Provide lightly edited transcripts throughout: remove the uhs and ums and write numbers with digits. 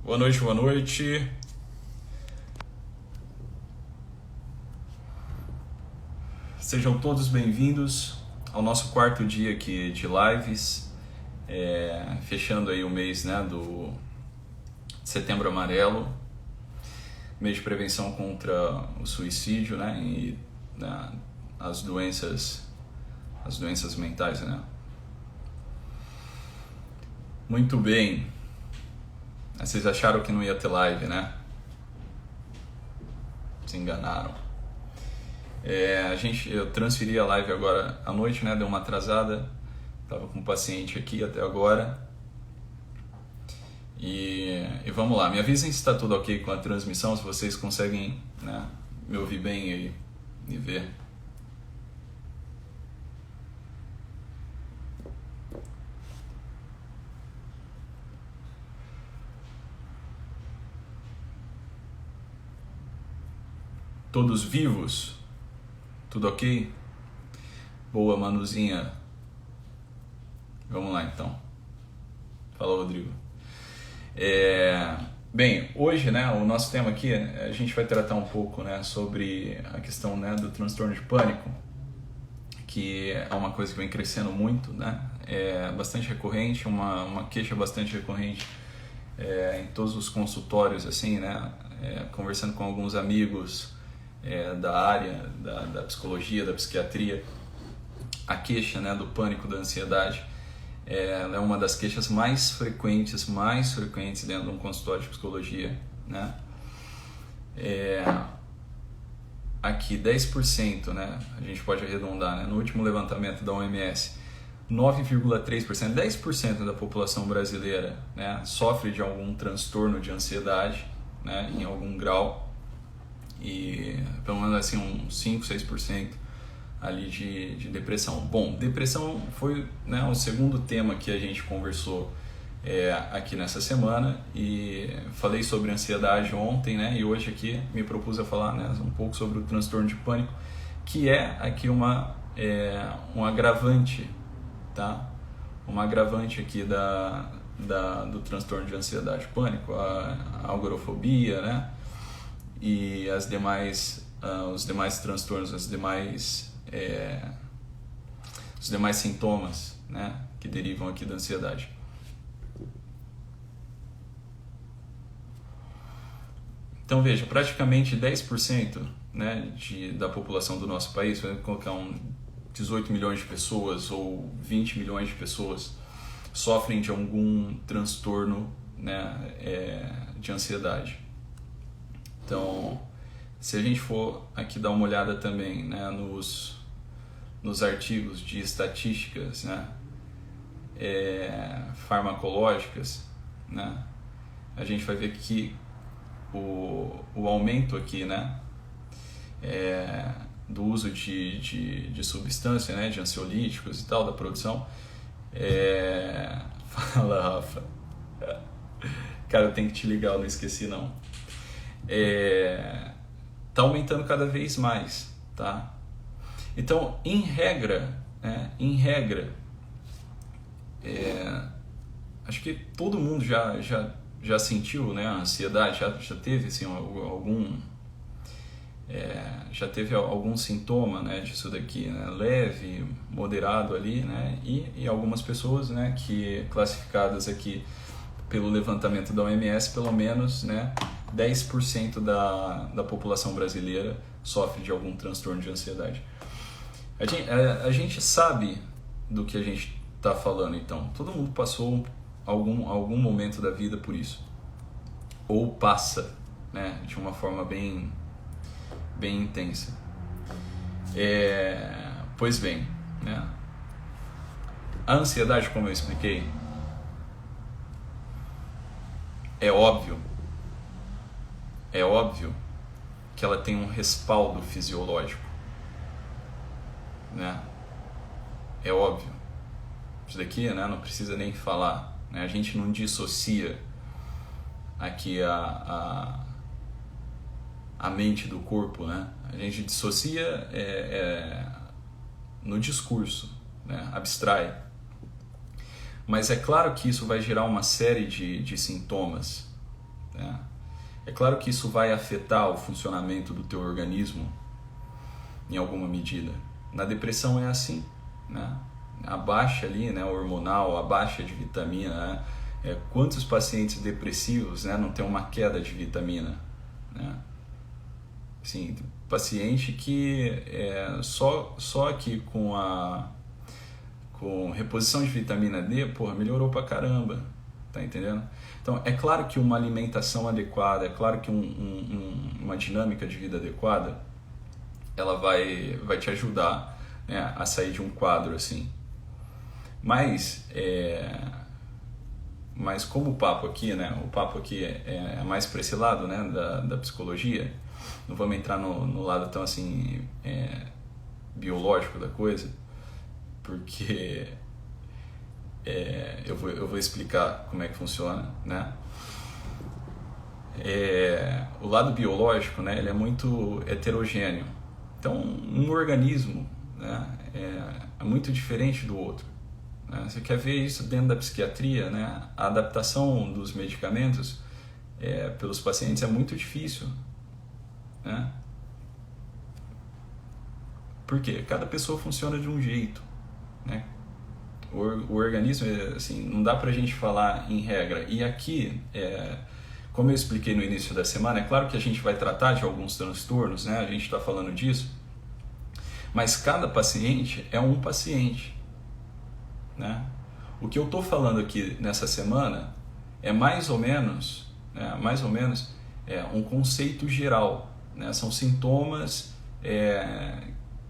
Boa noite, boa noite. Sejam todos bem-vindos ao nosso quarto dia aqui de lives, fechando aí o mês, né, do Setembro Amarelo, mês de prevenção contra o suicídio, né, e as doenças mentais, né. Muito bem. Vocês acharam que não ia ter live, né? Se enganaram. Eu transferi a live agora à noite, né? Deu uma atrasada. Tava com um paciente aqui até agora. E vamos lá. Me avisem se está tudo ok com a transmissão, se vocês conseguem, né, me ouvir bem e me ver. Todos vivos? Tudo ok? Boa, Manuzinha. Vamos lá, então. Fala, Rodrigo. Bem, hoje, né, o nosso tema aqui, a gente vai tratar um pouco, né, sobre a questão, né, do transtorno de pânico, que é uma coisa que vem crescendo muito, né? É bastante recorrente, uma queixa bastante recorrente em todos os consultórios, assim, né? Conversando com alguns amigos da área da psicologia, da psiquiatria, a queixa, né, do pânico, da ansiedade, ela é uma das queixas mais frequentes dentro de um consultório de psicologia, né? Aqui 10%, né, a gente pode arredondar, né, no último levantamento da OMS, 9,3%, 10% da população brasileira, né, sofre de algum transtorno de ansiedade, né, em algum grau. E pelo menos assim uns 5, 6% ali de depressão. Bom, depressão foi, né, o segundo tema que a gente conversou aqui nessa semana, e falei sobre ansiedade ontem, né, e hoje aqui me propus a falar, né, um pouco sobre o transtorno de pânico, que é aqui um agravante, tá? Um agravante aqui do transtorno de ansiedade, pânico, a agorafobia, né? E os demais transtornos, os demais sintomas, né, que derivam aqui da ansiedade. Então veja, praticamente 10%, né, da população do nosso país, vamos colocar 18 milhões de pessoas ou 20 milhões de pessoas, sofrem de algum transtorno, né, de ansiedade. Então, se a gente for aqui dar uma olhada também, né, nos artigos de estatísticas, né, farmacológicas, né, a gente vai ver que o aumento aqui, né, do uso de substância, né, de ansiolíticos e tal, da produção. Fala, Rafa. Cara, eu tenho que te ligar, eu não esqueci não. Tá aumentando cada vez mais, tá? Então, em regra, acho que todo mundo já sentiu, né, a ansiedade, já teve assim, já teve algum sintoma, né, disso daqui, né, leve, moderado ali, né, e algumas pessoas, né, que classificadas aqui pelo levantamento da OMS, pelo menos, né, 10% da população brasileira sofre de algum transtorno de ansiedade. A gente sabe do que a gente está falando, então. Todo mundo passou algum momento da vida por isso. Ou passa, né, de uma forma bem intensa. Pois bem, né, a ansiedade, como eu expliquei, é óbvio que ela tem um respaldo fisiológico, né? É óbvio. Isso daqui, né, não precisa nem falar, né? A gente não dissocia aqui a mente do corpo, né? A gente dissocia no discurso, né? Abstrai. Mas é claro que isso vai gerar uma série de sintomas, né? É claro que isso vai afetar o funcionamento do teu organismo em alguma medida. Na depressão é assim, né? A baixa ali, né, hormonal, a baixa de vitamina, né? Quantos pacientes depressivos, né, não tem uma queda de vitamina, né? Assim, paciente que só aqui com reposição de vitamina D, porra, melhorou pra caramba, tá entendendo? Então, é claro que uma alimentação adequada, é claro que uma dinâmica de vida adequada, ela vai te ajudar, né, a sair de um quadro assim. Mas como o papo aqui, né, o papo aqui é mais para esse lado, né, da psicologia, não vamos entrar no lado tão assim biológico da coisa, porque eu vou explicar como é que funciona, né? O lado biológico, né, ele é muito heterogêneo. Então, um organismo, né, é muito diferente do outro, né? Você quer ver isso dentro da psiquiatria, né? A adaptação dos medicamentos pelos pacientes é muito difícil, né? Por quê? Cada pessoa funciona de um jeito, né? O organismo, assim, não dá pra gente falar em regra. E aqui, como eu expliquei no início da semana, é claro que a gente vai tratar de alguns transtornos, né? A gente está falando disso, mas cada paciente é um paciente, né? O que eu estou falando aqui nessa semana é mais ou menos um conceito geral, né? São sintomas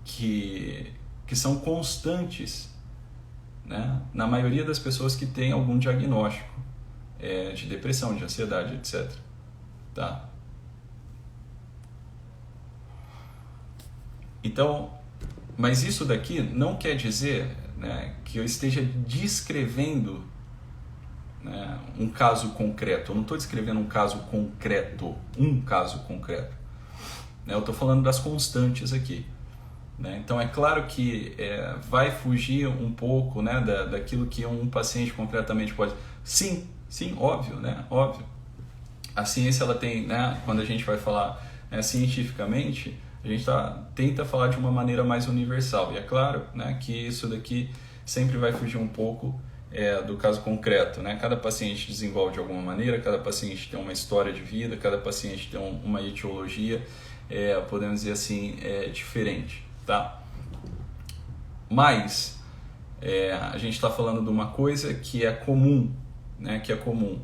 que são constantes, né, na maioria das pessoas que têm algum diagnóstico de depressão, de ansiedade, etc. Tá? Então, mas isso daqui não quer dizer, né, que eu esteja descrevendo, né, um caso concreto. Eu não estou descrevendo um caso concreto, né, eu estou falando das constantes aqui. Né? Então é claro que vai fugir um pouco, né, daquilo que um paciente concretamente pode... Sim, óbvio, né? Óbvio. A ciência, ela tem, né, quando a gente vai falar cientificamente, a gente tenta falar de uma maneira mais universal. E é claro, né, que isso daqui sempre vai fugir um pouco do caso concreto. Né? Cada paciente desenvolve de alguma maneira, cada paciente tem uma história de vida, cada paciente tem uma etiologia, podemos dizer assim, diferente. Tá? Mas a gente está falando de uma coisa que é comum, né? Que é comum.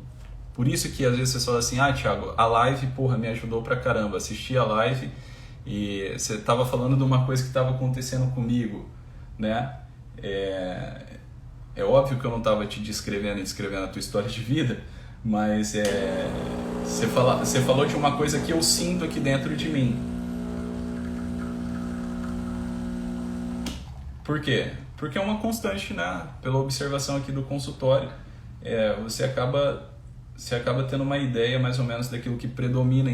Por isso que às vezes você fala assim, Thiago, a live, porra, me ajudou pra caramba. Assisti a live e você estava falando de uma coisa que estava acontecendo comigo, né? É óbvio que eu não estava te descrevendo e descrevendo a tua história de vida, mas você falou de uma coisa que eu sinto aqui dentro de mim. Por quê? Porque é uma constante, né? Pela observação aqui do consultório, você acaba tendo uma ideia mais ou menos daquilo que predomina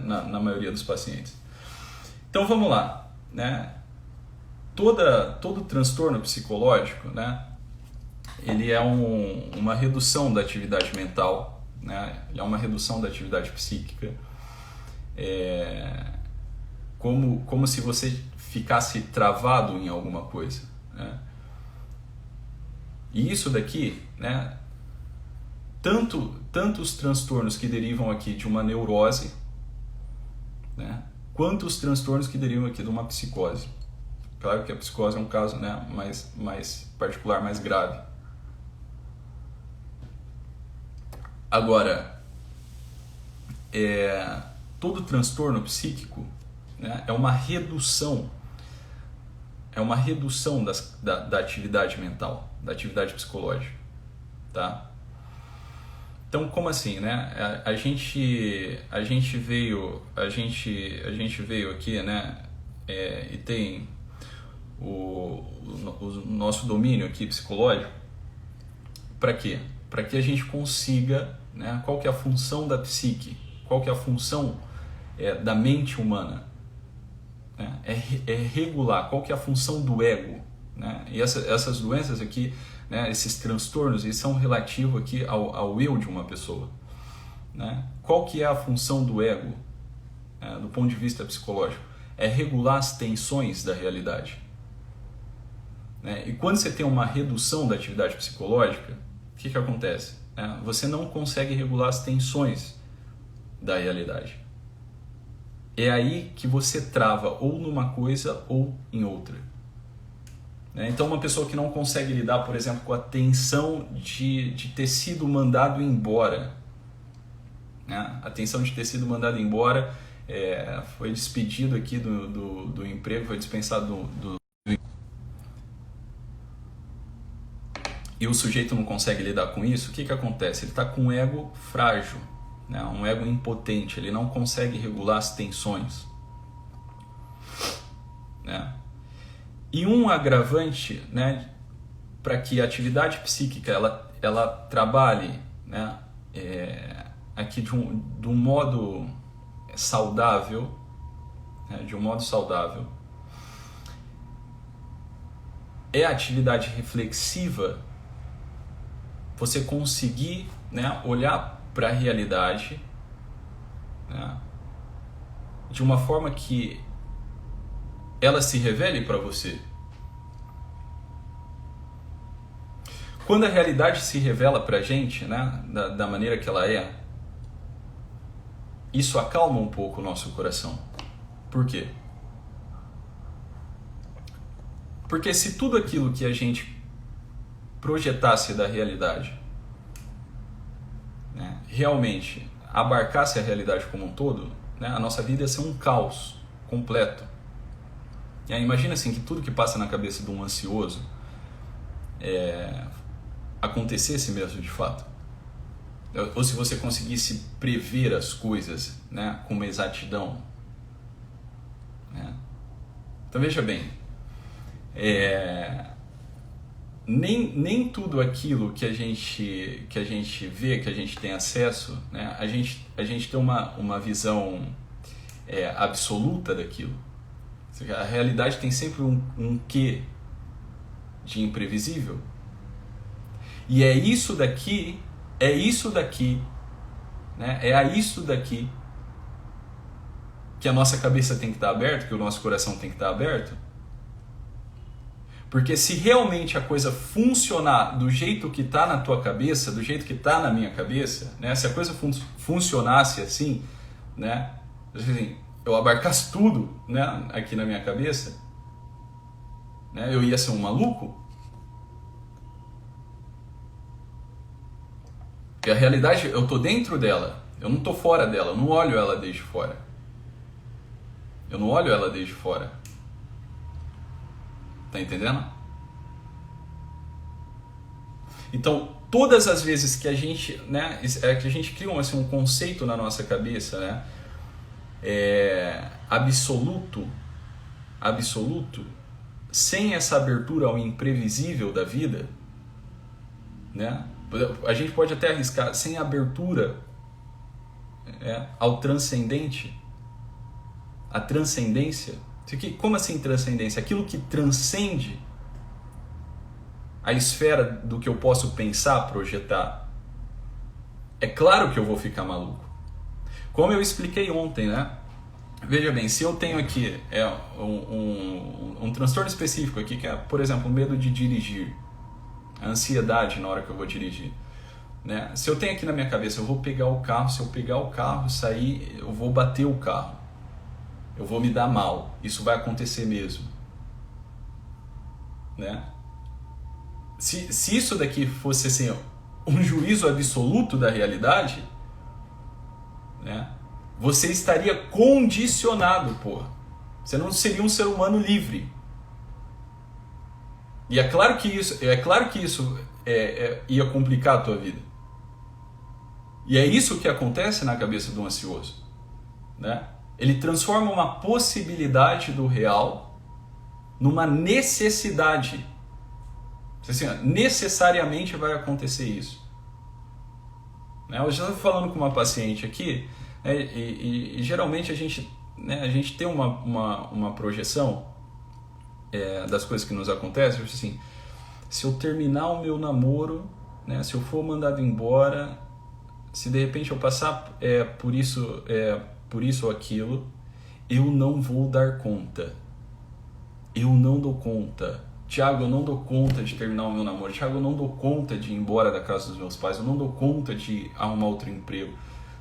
na maioria dos pacientes. Então vamos lá, né? Todo transtorno psicológico, né? Ele é uma redução da atividade mental, né? Ele é uma redução da atividade psíquica, como se você ficasse travado em alguma coisa, né? E isso daqui, né, tanto os transtornos que derivam aqui de uma neurose, né, quanto os transtornos que derivam aqui de uma psicose. Claro que a psicose é um caso, né, mais particular, mais grave. Agora, todo transtorno psíquico, né, é uma redução da atividade mental, da atividade psicológica, tá? Então, como assim, né? A gente veio aqui, né? E tem o nosso domínio aqui psicológico. Para quê? Para que a gente consiga, né? Qual que é a função da psique? Qual que é a função da mente humana? É regular, qual que é a função do ego, né? E essas doenças aqui, né, esses transtornos, eles são relativos aqui ao eu de uma pessoa, né? Qual que é a função do ego, do ponto de vista psicológico? É regular as tensões da realidade. Né? E quando você tem uma redução da atividade psicológica, o que acontece? Você não consegue regular as tensões da realidade. É aí que você trava ou numa coisa ou em outra. Então uma pessoa que não consegue lidar, por exemplo, com a tensão de ter sido mandado embora, a tensão de ter sido mandado embora, foi despedido aqui do emprego, foi dispensado e o sujeito não consegue lidar com isso, o que acontece? Ele está com um ego frágil, né? Um ego impotente, ele não consegue regular as tensões. Né? E um agravante, né, para que a atividade psíquica ela trabalhe, né, aqui de um modo saudável, né, é a atividade reflexiva, você conseguir, né, olhar para a realidade, né, de uma forma que ela se revele para você. Quando a realidade se revela para a gente, né, da maneira que ela é, isso acalma um pouco o nosso coração. Por quê? Porque se tudo aquilo que a gente projetasse da realidade, né, realmente abarcasse a realidade como um todo, né, a nossa vida ia ser um caos completo. E aí, imagina assim, que tudo que passa na cabeça de um ansioso acontecesse mesmo de fato. Ou se você conseguisse prever as coisas, né, com uma exatidão. Né? Então veja bem, nem tudo aquilo que a gente vê, que a gente tem acesso, né, a gente tem uma visão absoluta daquilo. Ou seja, a realidade tem sempre um quê de imprevisível. E é isso daqui, né, é a isso daqui que a nossa cabeça tem que estar aberta, que o nosso coração tem que estar aberto. Porque se realmente a coisa funcionar do jeito que está na tua cabeça, do jeito que está na minha cabeça, né, se a coisa funcionasse assim, né, assim, eu abarcasse tudo, né, aqui na minha cabeça, né, eu ia ser um maluco. Porque a realidade, eu estou dentro dela, eu não estou fora dela, eu não olho ela desde fora. Tá entendendo? Então, todas as vezes que a gente, né, que a gente cria assim, um conceito na nossa cabeça, né, absoluto, sem essa abertura ao imprevisível da vida, né, a gente pode até arriscar, sem abertura ao transcendente, a transcendência. Como assim transcendência? Aquilo que transcende a esfera do que eu posso pensar, projetar. É claro que eu vou ficar maluco. Como eu expliquei ontem, né? Veja bem, se eu tenho aqui um transtorno específico aqui, que é, por exemplo, o medo de dirigir, a ansiedade na hora que eu vou dirigir, né? Se eu tenho aqui na minha cabeça, eu vou pegar o carro, se eu pegar o carro, sair, eu vou bater o carro, eu vou me dar mal, isso vai acontecer mesmo, né? Se isso daqui fosse assim, um juízo absoluto da realidade, né, você estaria condicionado, porra. Você não seria um ser humano livre. E é claro que isso ia complicar a tua vida. E é isso que acontece na cabeça do ansioso, né? Ele transforma uma possibilidade do real numa necessidade. Assim, necessariamente vai acontecer isso. Eu já estou falando com uma paciente aqui, né, e geralmente a gente tem uma projeção das coisas que nos acontecem. Assim, se eu terminar o meu namoro, né, se eu for mandado embora, Se de repente eu passar por isso ou aquilo, eu não vou dar conta. Eu não dou conta. Tiago, eu não dou conta de terminar o meu namoro. Tiago, eu não dou conta de ir embora da casa dos meus pais. Eu não dou conta de arrumar outro emprego.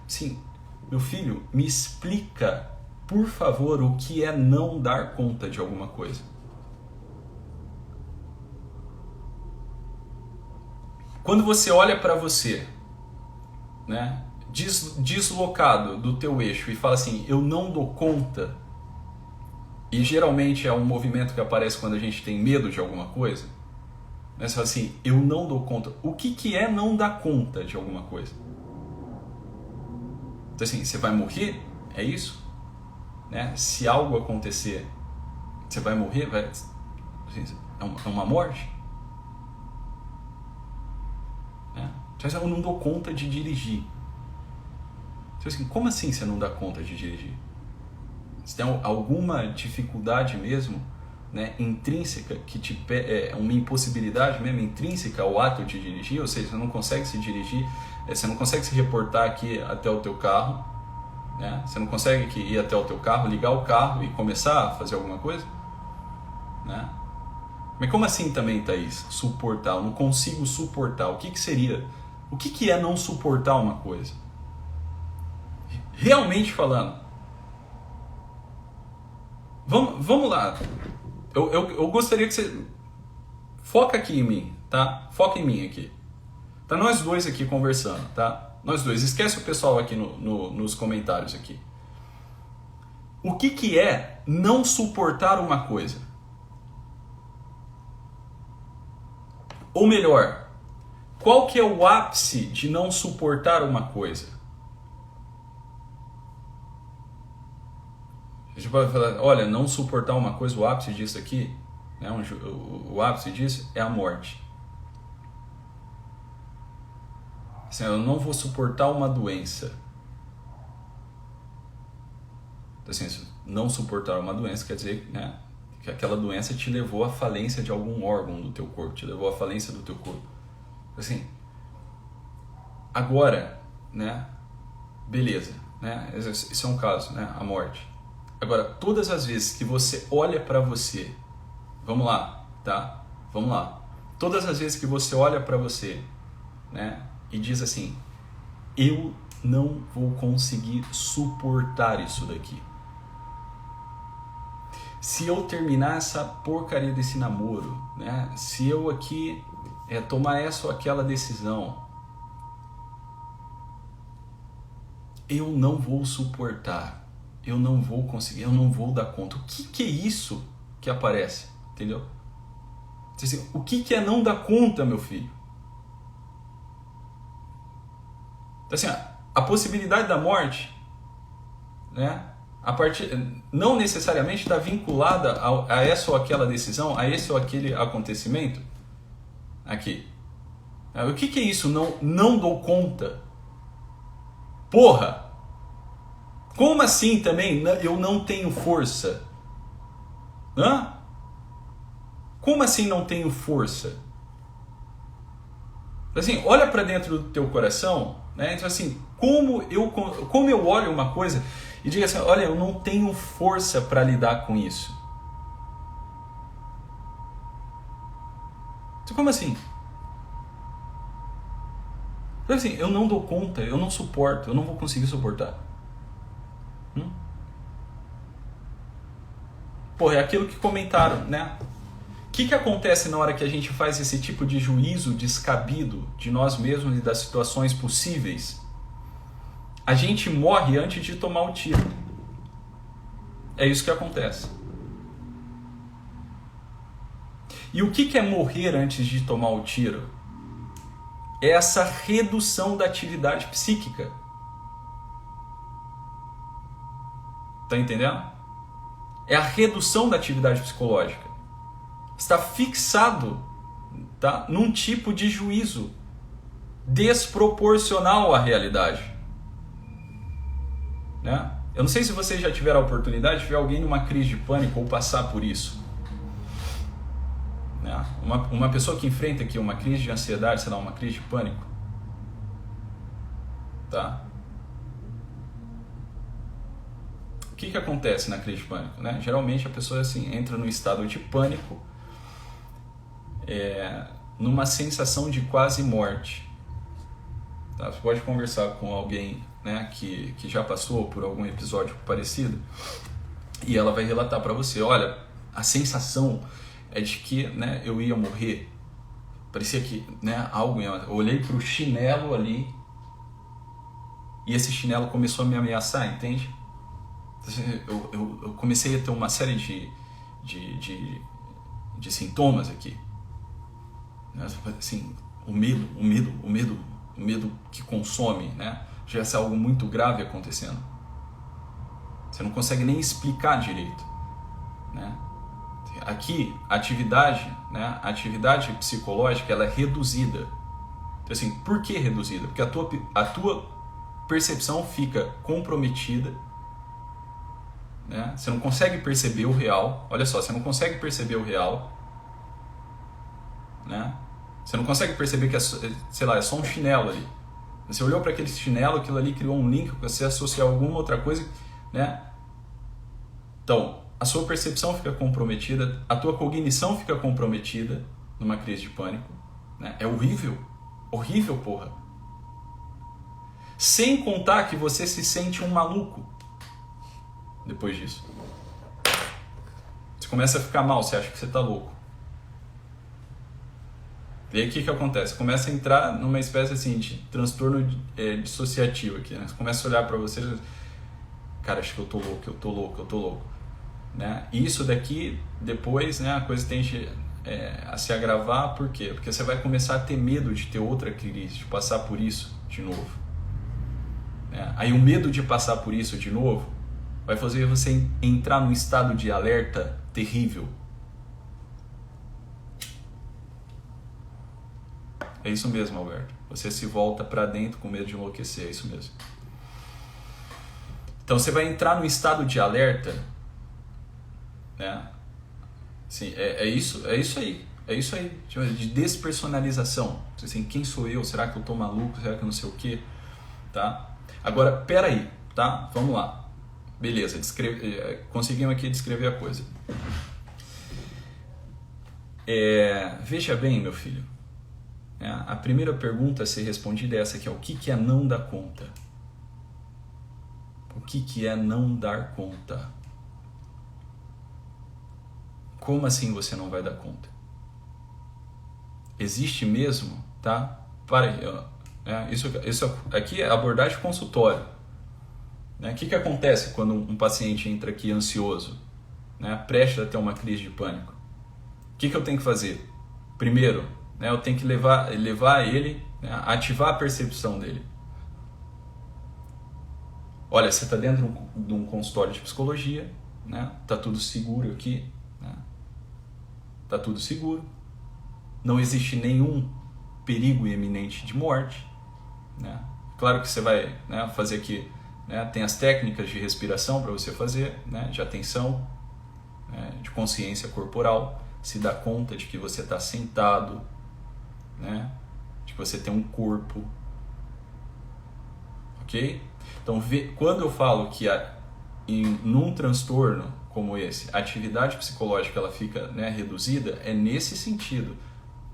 Sim, meu filho, me explica, por favor, o que é não dar conta de alguma coisa. Quando você olha para você, né, deslocado do teu eixo e fala assim, eu não dou conta, e geralmente é um movimento que aparece quando a gente tem medo de alguma coisa, né, você fala assim, eu não dou conta. O que é não dar conta de alguma coisa? Então assim, você vai morrer? É isso? Né? Se algo acontecer, você vai morrer? É uma morte? Então, eu não dou conta de dirigir. Então, assim, como assim você não dá conta de dirigir? Você tem alguma dificuldade mesmo, né, intrínseca, que uma impossibilidade mesmo intrínseca ao ato de dirigir? Ou seja, você não consegue se dirigir, você não consegue se reportar aqui até o teu carro, né? Você não consegue ir até o teu carro, ligar o carro e começar a fazer alguma coisa? Né? Mas como assim também, Thaís? Suportar, eu não consigo suportar. O que seria? O que é não suportar uma coisa? Realmente falando. Vamos lá. Eu gostaria que você... Foca aqui em mim, tá? Foca em mim aqui. Tá nós dois aqui conversando, tá? Nós dois. Esquece o pessoal aqui nos comentários aqui. O que é não suportar uma coisa? Ou melhor, qual que é o ápice de não suportar uma coisa? A gente pode falar, olha, não suportar uma coisa, o ápice disso aqui, né, o ápice disso é a morte. Assim, eu não vou suportar uma doença. Então, assim, não suportar uma doença quer dizer, né, que aquela doença te levou à falência de algum órgão do teu corpo, te levou à falência do teu corpo. Assim, agora, né, beleza, né, isso é um caso, né, a morte. Agora, todas as vezes que você olha para você, vamos lá, tá? Vamos lá. Todas as vezes que você olha para você, né, e diz assim, eu não vou conseguir suportar isso daqui. Se eu terminar essa porcaria desse namoro, né, se eu aqui tomar essa ou aquela decisão, eu não vou suportar, eu não vou conseguir, eu não vou dar conta. O que é isso que aparece? Entendeu? Assim, o que é não dar conta, meu filho? Então, assim, a possibilidade da morte, né, não necessariamente está vinculada a essa ou aquela decisão, a esse ou aquele acontecimento aqui. O que é isso? Não dou conta. Porra! Como assim também eu não tenho força? Hã? Como assim não tenho força? Assim, olha para dentro do teu coração, né? Então, assim, como eu olho uma coisa e digo assim, olha, eu não tenho força para lidar com isso. Então, como assim? Então, assim, eu não dou conta, eu não suporto, eu não vou conseguir suportar. Porra, é aquilo que comentaram, né? O que acontece na hora que a gente faz esse tipo de juízo descabido de nós mesmos e das situações possíveis? A gente morre antes de tomar o tiro. É isso que acontece. E o que é morrer antes de tomar o tiro? É essa redução da atividade psíquica. Tá entendendo? É a redução da atividade psicológica. Está fixado, tá, num tipo de juízo desproporcional à realidade. Né? Eu não sei se vocês já tiveram a oportunidade de ver alguém numa crise de pânico ou passar por isso. Né? Uma pessoa que enfrenta aqui uma crise de ansiedade, sei lá, uma crise de pânico. tá? O que acontece na crise de pânico, né? Geralmente a pessoa assim entra num estado de pânico, numa sensação de quase morte. Tá? Você pode conversar com alguém, né, que já passou por algum episódio parecido e ela vai relatar para você, olha, a sensação é de que, né, eu ia morrer. Parecia que, né, eu olhei para o chinelo ali e esse chinelo começou a me ameaçar, entende? Eu comecei a ter uma série de sintomas aqui. Assim, o medo que consome, né? Já é algo muito grave acontecendo. Você não consegue nem explicar direito, né? Aqui, a atividade psicológica, ela é reduzida. Então, assim, por que reduzida? Porque a tua percepção fica comprometida, né? Você não consegue perceber o real. Olha só, você não consegue perceber o real, né? Você não consegue perceber que é só um chinelo ali. Você olhou para aquele chinelo, aquilo ali criou um link para você associar alguma outra coisa, né? Então, a sua percepção fica comprometida, a tua cognição fica comprometida numa crise de pânico, né? É horrível, horrível, porra. Sem contar que você se sente um maluco depois disso. Você começa a ficar mal, você acha que você tá louco. E aí o que acontece? Começa a entrar numa espécie assim de transtorno dissociativo aqui, né? Você começa a olhar para você e cara, acho que eu tô louco. Né? E isso daqui, depois, né, a coisa tende a se agravar. Por quê? Porque você vai começar a ter medo de ter outra crise, de passar por isso de novo. Né? Aí o medo de passar por isso de novo vai fazer você entrar num estado de alerta terrível. É isso mesmo, Alberto. Você se volta para dentro com medo de enlouquecer, é isso mesmo. Então você vai entrar num estado de alerta, né? Sim, é isso aí, de despersonalização. Assim, quem sou eu? Será que eu tô maluco? Será que eu não sei o quê? Tá? Agora, peraí, tá? Vamos lá. Beleza, conseguimos aqui descrever a coisa. Veja bem, meu filho. A primeira pergunta a ser respondida é essa aqui, o que é não dar conta? O que é não dar conta? Como assim você não vai dar conta? Existe mesmo, tá? Para aí, isso aqui é abordagem consultório. Né? O que acontece quando um paciente entra aqui ansioso, né? Prestes a ter uma crise de pânico? O que eu tenho que fazer? Primeiro, né, eu tenho que levar ele, né, ativar a percepção dele. Olha, você está dentro de um consultório de psicologia, né? Tá tudo seguro aqui, né? Tá tudo seguro. Não existe nenhum perigo iminente de morte, né? Claro que você vai, né, fazer aqui, né, tem as técnicas de respiração para você fazer, né, de atenção, né, de consciência corporal, se dá conta de que você está sentado, né, de que você tem um corpo, ok? Então, quando eu falo que num transtorno como esse, a atividade psicológica ela fica, né, reduzida, é nesse sentido.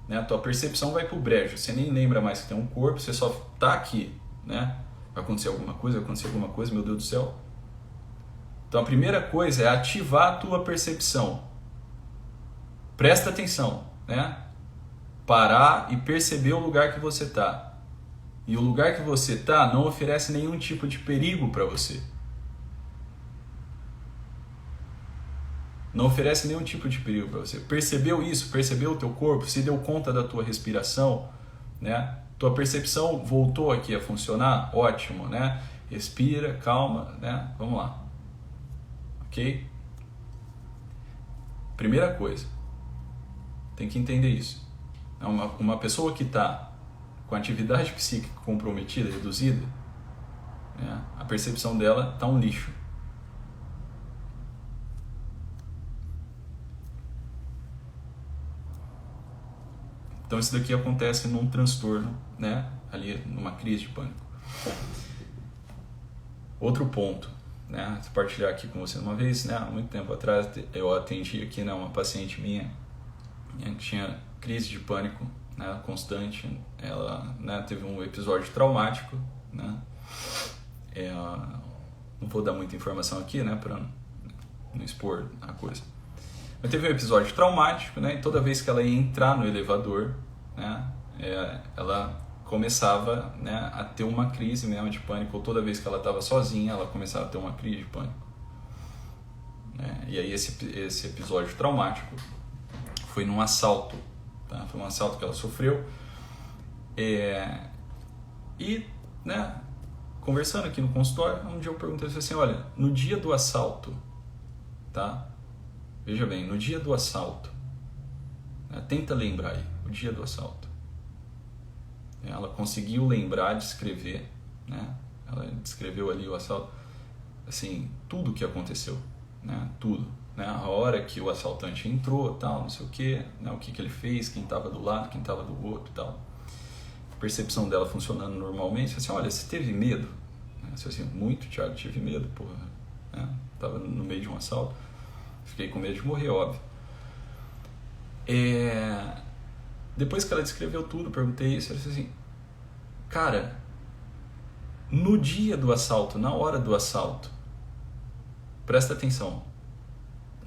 Né? A tua percepção vai pro brejo, você nem lembra mais que tem um corpo, você só tá aqui, né? Vai acontecer alguma coisa, meu Deus do céu. Então a primeira coisa é ativar a tua percepção. Presta atenção, né? Parar e perceber o lugar que você tá. E o lugar que você tá não oferece nenhum tipo de perigo para você. Não oferece nenhum tipo de perigo para você. Percebeu isso? Percebeu o teu corpo? Se deu conta da tua respiração? Né? Tua percepção voltou aqui a funcionar? Ótimo, né? Respira, calma, né? Vamos lá. Ok? Primeira coisa. Tem que entender isso. Uma pessoa que está com a atividade psíquica comprometida, reduzida, né? A percepção dela está um lixo. Então isso daqui acontece num transtorno, né? Ali numa crise de pânico. Outro ponto, né? Vou partilhar aqui com você uma vez, né? Há muito tempo atrás eu atendi aqui, né, uma paciente minha que tinha crise de pânico, né, constante. Ela, né, teve um episódio traumático, né? Não vou dar muita informação aqui, né, para não expor a coisa. Mas teve um episódio traumático, né? E toda vez que ela ia entrar no elevador, né, ela começava, né, a ter uma crise mesmo de pânico, ou toda vez que ela estava sozinha, ela começava a ter uma crise de pânico. E aí esse episódio traumático foi num assalto, tá? Foi um assalto que ela sofreu. E, né, conversando aqui no consultório, um dia eu perguntei assim, olha, no dia do assalto, tá? Veja bem, no dia do assalto, né, tenta lembrar aí, o dia do assalto. Ela conseguiu lembrar, descrever, né? Ela descreveu ali o assalto, assim, tudo o que aconteceu, né? Tudo, né? A hora que o assaltante entrou, tal, não sei o que, né? O que ele fez, quem estava do lado, quem estava do outro, tal. A percepção dela funcionando normalmente, assim, olha, você teve medo? Assim, muito, Thiago, tive medo, porra, né? Tava no meio de um assalto, fiquei com medo de morrer, óbvio. Depois que ela descreveu tudo, perguntei isso, ela disse assim, cara, no dia do assalto, na hora do assalto, presta atenção,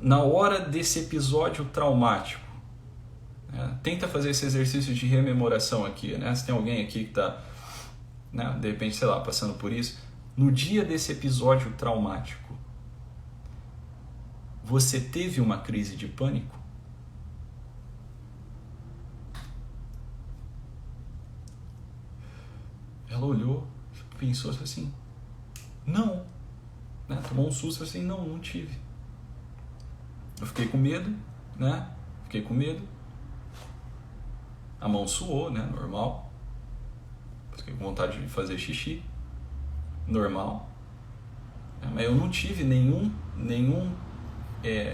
na hora desse episódio traumático, né, tenta fazer esse exercício de rememoração aqui, né? Se tem alguém aqui que está, né, de repente, sei lá, passando por isso, no dia desse episódio traumático, você teve uma crise de pânico? Ela olhou, pensou assim, não, né? Tomou um susto assim, não tive. Eu fiquei com medo, né? Fiquei com medo. A mão suou, né? Normal. Fiquei com vontade de fazer xixi, normal. Mas eu não tive nenhum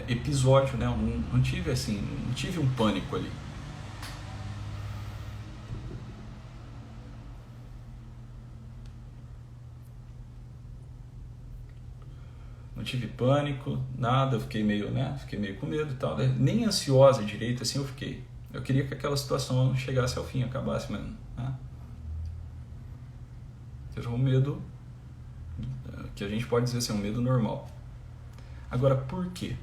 episódio, né? Não tive assim, não tive um pânico ali. Não tive pânico, nada, eu fiquei meio, né? Fiquei meio com medo e tal. Nem ansiosa direito, assim, eu fiquei. Eu queria que aquela situação chegasse ao fim, acabasse mesmo, né? Seja um medo que a gente pode dizer assim, um medo normal. Agora, por quê?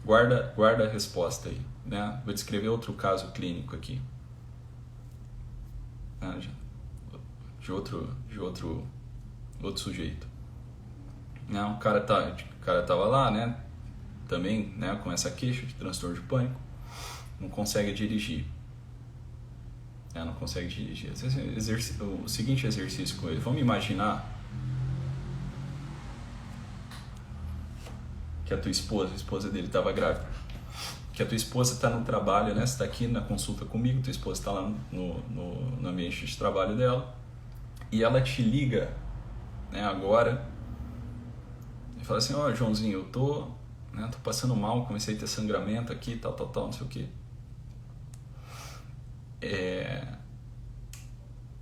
Guarda a resposta aí, né? Vou descrever outro caso clínico aqui. De outro sujeito. O cara tava lá, né? Também, né, com essa queixa de transtorno de pânico, não consegue dirigir. Não consegue dirigir. O seguinte exercício com ele. Vamos imaginar que a tua esposa, a esposa dele estava grávida. Que a tua esposa está no trabalho, né? Você está aqui na consulta comigo, tua esposa está lá no ambiente de trabalho dela. E ela te liga, né, agora e fala assim, ó, Joãozinho, eu tô passando mal, comecei a ter sangramento aqui, tal, não sei o que.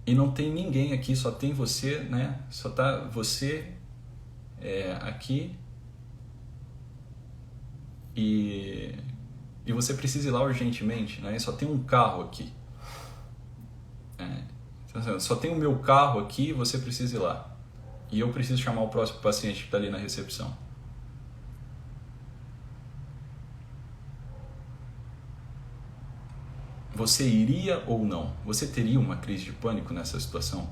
E não tem ninguém aqui, só tem você, né? Só tá você aqui e você precisa ir lá urgentemente, né? Só tem um carro aqui. Só tem o meu carro aqui e você precisa ir lá. E eu preciso chamar o próximo paciente que está ali na recepção. Você iria ou não? Você teria uma crise de pânico nessa situação?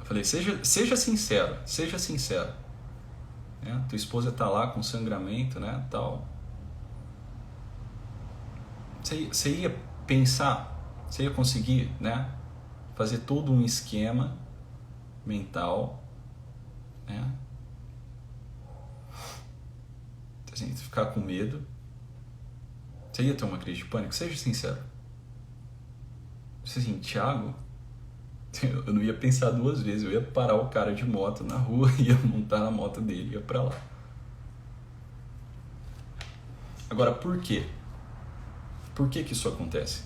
Eu falei, seja sincero, seja sincero. Tua esposa está lá com sangramento, né, tal. Você ia pensar, você ia conseguir, né, fazer todo um esquema mental, né, assim, ficar com medo, você ia ter uma crise de pânico? Seja sincero. Você assim, Thiago, eu não ia pensar duas vezes, eu ia parar o cara de moto na rua, ia montar na moto dele, ia pra lá. Agora, por quê? Por que isso acontece?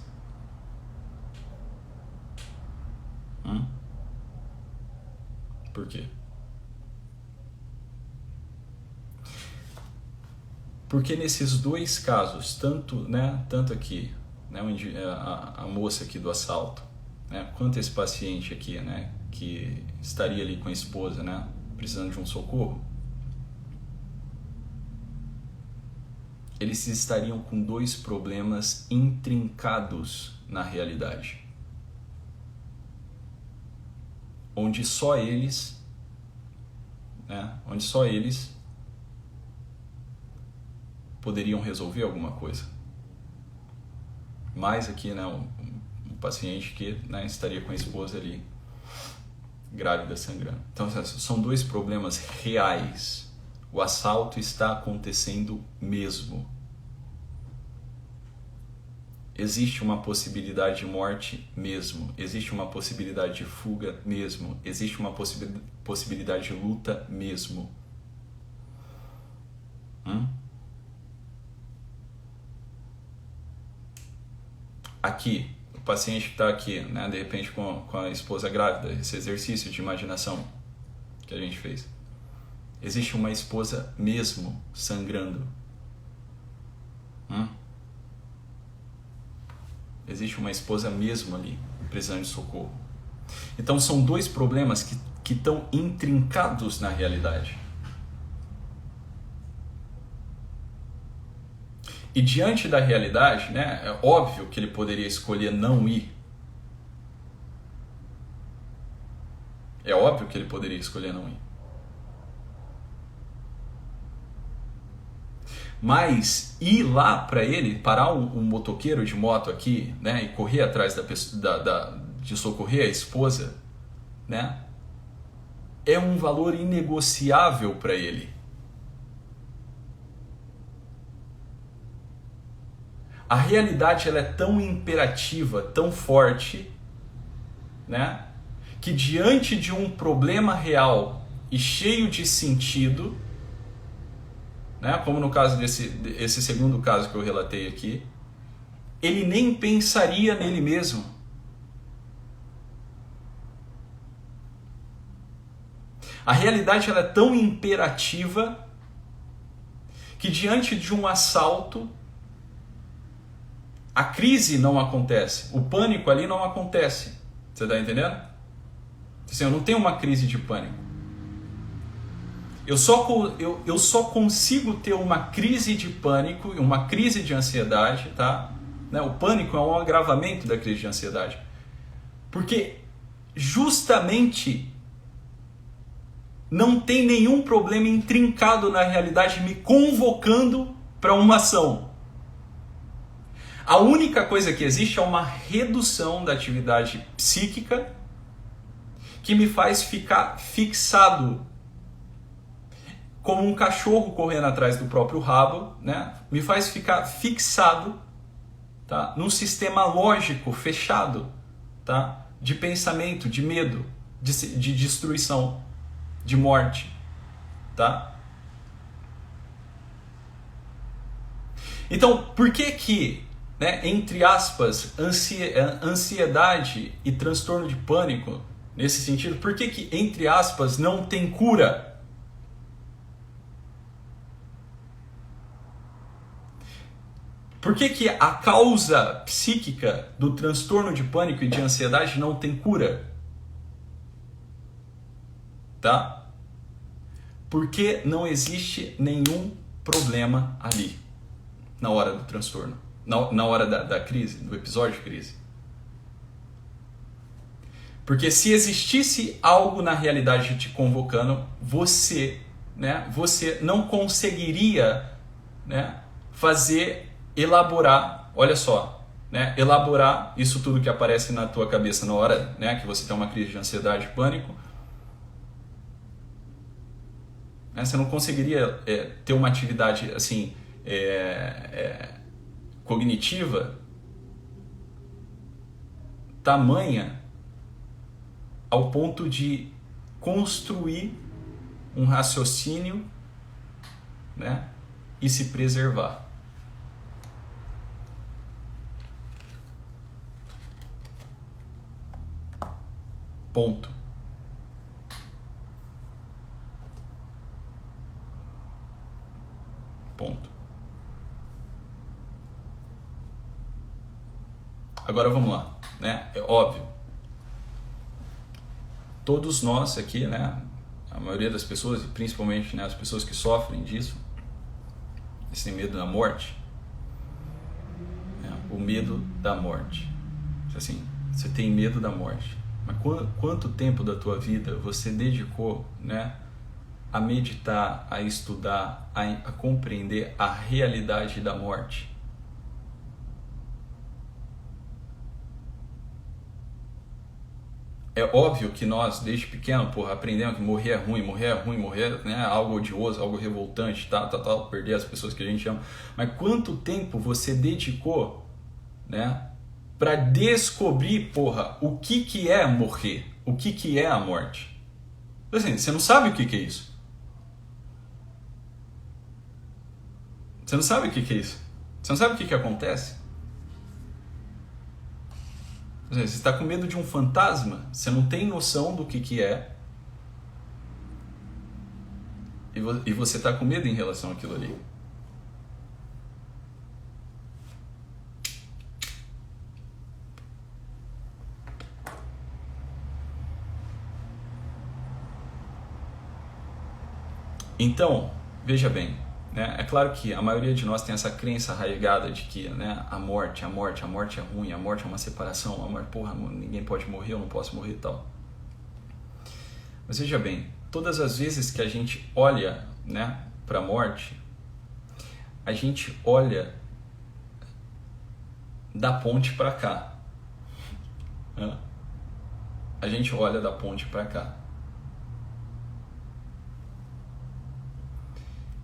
Por quê? Porque nesses dois casos, tanto aqui, né, a moça aqui do assalto, né, quanto esse paciente aqui, né, que estaria ali com a esposa, né, precisando de um socorro, eles estariam com dois problemas intrincados na realidade, onde só eles poderiam resolver alguma coisa. Mais aqui, né, um paciente que, né, estaria com a esposa ali, grávida, sangrando. Então, são dois problemas reais. O assalto está acontecendo mesmo. Existe uma possibilidade de morte mesmo. Existe uma possibilidade de fuga mesmo. Existe uma possibilidade de luta mesmo. Aqui, o paciente que está aqui, né, de repente com a esposa grávida, esse exercício de imaginação que a gente fez. Existe uma esposa mesmo sangrando. Existe uma esposa mesmo ali, precisando de socorro. Então são dois problemas que estão intrincados na realidade. E diante da realidade, né, é óbvio que ele poderia escolher não ir. É óbvio que ele poderia escolher não ir. Mas ir lá para ele, parar um motoqueiro de moto aqui, né, e correr atrás de socorrer a esposa, né, é um valor inegociável para ele. A realidade ela é tão imperativa, tão forte, né, que diante de um problema real e cheio de sentido, né, como no caso esse segundo caso que eu relatei aqui, ele nem pensaria nele mesmo. A realidade ela é tão imperativa que diante de um assalto, a crise não acontece, o pânico ali não acontece. Você está entendendo? Assim, eu não tenho uma crise de pânico. Eu só consigo ter uma crise de pânico, uma crise de ansiedade, tá? Né? O pânico é um agravamento da crise de ansiedade. Porque justamente não tem nenhum problema intrincado na realidade me convocando para uma ação. A única coisa que existe é uma redução da atividade psíquica que me faz ficar fixado como um cachorro correndo atrás do próprio rabo, né? Me faz ficar fixado, tá? Num sistema lógico fechado, tá? De pensamento, de medo, de destruição, de morte, tá? Então, por que, né, entre aspas, ansiedade e transtorno de pânico, nesse sentido, por que, entre aspas, não tem cura? Por que a causa psíquica do transtorno de pânico e de ansiedade não tem cura? Tá? Porque não existe nenhum problema ali, na hora do transtorno, na hora da crise, do episódio de crise. Porque se existisse algo na realidade te convocando, você não conseguiria, né, elaborar, olha só, né, elaborar isso tudo que aparece na tua cabeça na hora, né, que você tem uma crise de ansiedade, pânico. Você não conseguiria ter uma atividade assim cognitiva tamanha ao ponto de construir um raciocínio, né, e se preservar. Ponto. Ponto. Agora vamos lá, né? É óbvio. Todos nós aqui, né? A maioria das pessoas, e principalmente, né, as pessoas que sofrem disso, esse medo da morte, né? O medo da morte. Assim, você tem medo da morte. Mas quanto tempo da tua vida você dedicou, né, a meditar, a estudar, a compreender a realidade da morte? É óbvio que nós, desde pequeno, aprendemos que morrer é ruim, né, é algo odioso, algo revoltante, perder as pessoas que a gente ama. Mas quanto tempo você dedicou, né, para descobrir, o que é morrer? O que é a morte? Assim, você não sabe o que é isso. Você não sabe o que é isso. Você não sabe o que acontece. Você está com medo de um fantasma, você não tem noção do que é, e você está com medo em relação àquilo ali. Então, veja bem, né? É claro que a maioria de nós tem essa crença arraigada de que, né, a morte é ruim, a morte é uma separação, a morte, ninguém pode morrer, eu não posso morrer e tal. Mas veja bem, todas as vezes que a gente olha, né, para a morte, a gente olha da ponte para cá. Né? A gente olha da ponte para cá.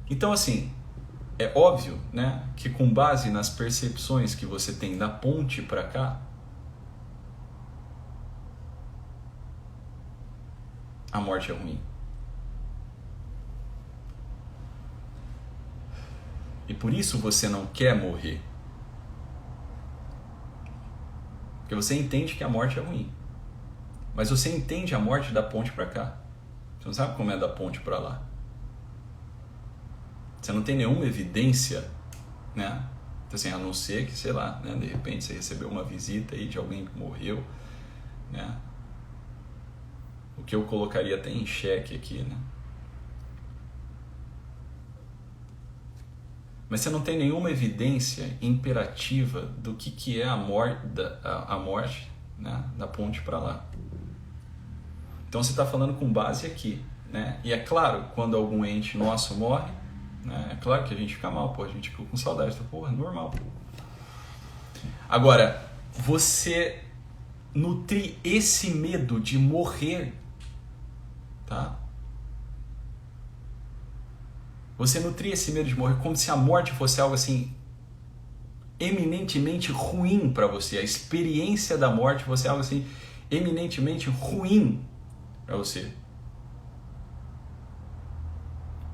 Então, assim, é óbvio, né, que com base nas percepções que você tem da ponte para cá, a morte é ruim. E por isso você não quer morrer. Porque você entende que a morte é ruim. Mas você entende a morte da ponte para cá. Você não sabe como é da ponte para lá. Você não tem nenhuma evidência, né? Então, assim, a não ser que, sei lá, né, de repente você recebeu uma visita aí de alguém que morreu, né? O que eu colocaria até em xeque aqui, né? Mas você não tem nenhuma evidência imperativa do que é a morte, né, da ponte para lá. Então você está falando com base aqui, né? E é claro, quando algum ente nosso morre, né, é claro que a gente fica mal, a gente fica com saudade, é normal. Agora, você nutrir esse medo de morrer, tá? Você nutrir esse medo de morrer como se a morte fosse algo assim eminentemente ruim para você. A experiência da morte fosse algo assim eminentemente ruim para você.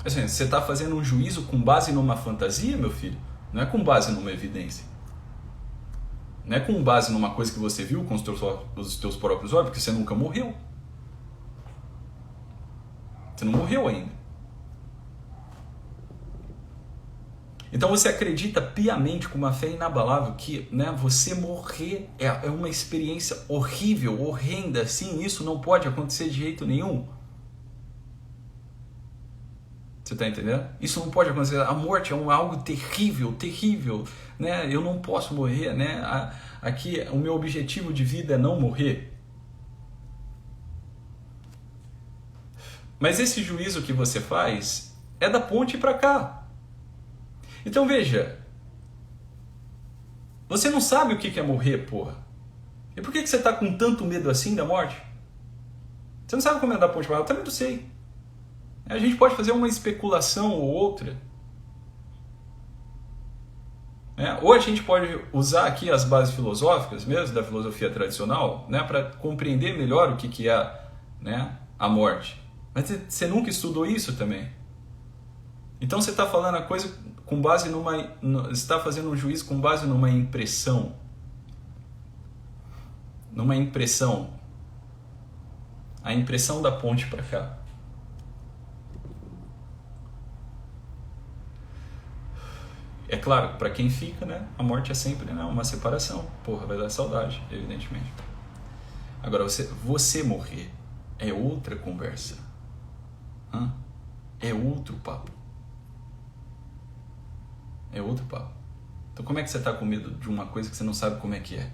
Assim, você está fazendo um juízo com base numa fantasia, meu filho? Não é com base numa evidência. Não é com base numa coisa que você viu com os teus próprios olhos, porque você nunca morreu. Você não morreu ainda. Então você acredita piamente, com uma fé inabalável, que, né, você morrer é uma experiência horrível, horrenda. Sim, isso não pode acontecer de jeito nenhum. Você está entendendo? Isso não pode acontecer. A morte é algo terrível, terrível, né? Eu não posso morrer, né? Aqui, o meu objetivo de vida é não morrer. Mas esse juízo que você faz é da ponte para cá. Então veja, você não sabe o que é morrer, porra. E por que você está com tanto medo assim da morte? Você não sabe como é da ponte para cá? Eu também não sei. A gente pode fazer uma especulação ou outra. Ou a gente pode usar aqui as bases filosóficas mesmo, da filosofia tradicional, né, para compreender melhor o que é, né, a morte. Mas você nunca estudou isso também. Então você está falando a coisa com base você está fazendo um juízo com base numa impressão. Numa impressão. a impressão da ponte para cá. É claro, para quem fica, né, a morte é sempre, né, uma separação. Porra, vai dar saudade, evidentemente. Agora, você morrer é outra conversa. É outro papo. É outro papo. Então, como é que você está com medo de uma coisa que você não sabe como é que é?